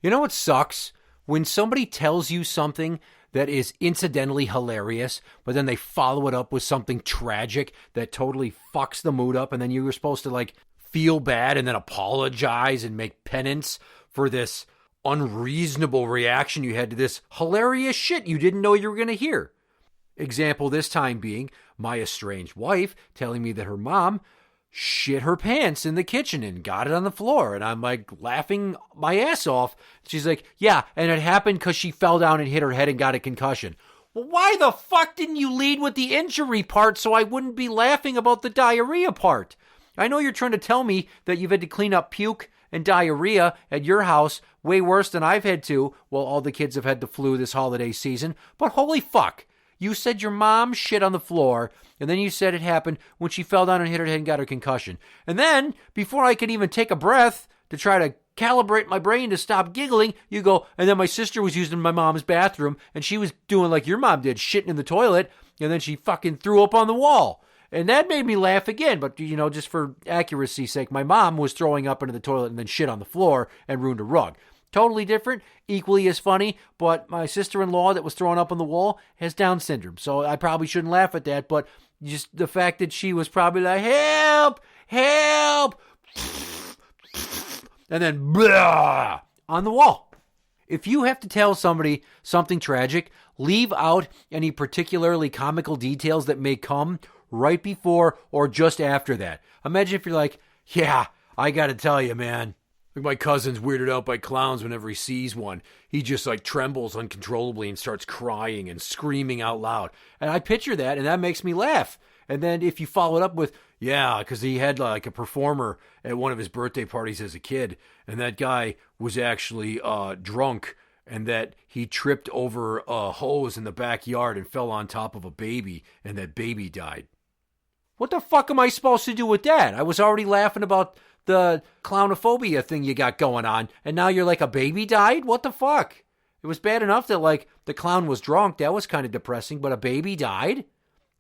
You know what sucks? When somebody tells you something that is incidentally hilarious, but then they follow it up with something tragic that totally fucks the mood up, and then you were supposed to like feel bad and then apologize and make penance for this unreasonable reaction you had to this hilarious shit you didn't know you were going to hear. Example this time being my estranged wife telling me that her mom shit her pants in the kitchen and got it on the floor. And I'm like laughing my ass off. She's like, yeah, and it happened because she fell down and hit her head and got a concussion. Well, why the fuck didn't you lead with the injury part so I wouldn't be laughing about the diarrhea part? I know you're trying to tell me that you've had to clean up puke and diarrhea at your house way worse than I've had to. Well, all the kids have had the flu this holiday season. But holy fuck. You said your mom shit on the floor, and then you said it happened when she fell down and hit her head and got her concussion. And then, before I could even take a breath to try to calibrate my brain to stop giggling, you go, and then my sister was using my mom's bathroom, and she was doing like your mom did, shitting in the toilet, and then she fucking threw up on the wall. And that made me laugh again, but, you know, just for accuracy's sake, my mom was throwing up into the toilet and then shit on the floor and ruined a rug. Totally different, equally as funny, but my sister-in-law that was throwing up on the wall has Down syndrome, so I probably shouldn't laugh at that, but just the fact that she was probably like, help, help, and then blah, on the wall. If you have to tell somebody something tragic, leave out any particularly comical details that may come right before or just after that. Imagine if you're like, yeah, I gotta tell you, man. Like my cousin's weirded out by clowns whenever he sees one. He just like trembles uncontrollably and starts crying and screaming out loud. And I picture that and that makes me laugh. And then if you follow it up with, yeah, because he had like a performer at one of his birthday parties as a kid. And that guy was actually drunk and that he tripped over a hose in the backyard and fell on top of a baby and that baby died. What the fuck am I supposed to do with that? I was already laughing about the clownophobia thing you got going on, and now you're like, a baby died? What the fuck? It was bad enough that, like, the clown was drunk. That was kind of depressing, but a baby died?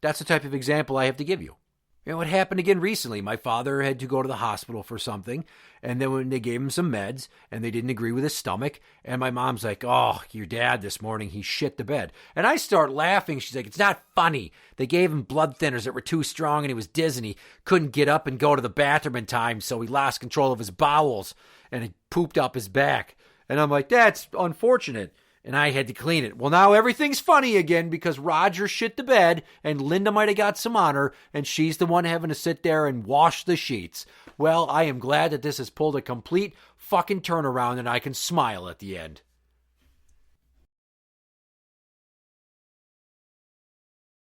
That's the type of example I have to give you. You know, it happened again recently. My father had to go to the hospital for something, and then when they gave him some meds, and they didn't agree with his stomach, and my mom's like, oh, your dad this morning, he shit the bed. And I start laughing. She's like, it's not funny. They gave him blood thinners that were too strong, and he was dizzy, and he couldn't get up and go to the bathroom in time, so he lost control of his bowels, and it pooped up his back. And I'm like, that's unfortunate. And I had to clean it. Well, now everything's funny again because Roger shit the bed and Linda might have got some on her and she's the one having to sit there and wash the sheets. Well, I am glad that this has pulled a complete fucking turnaround and I can smile at the end.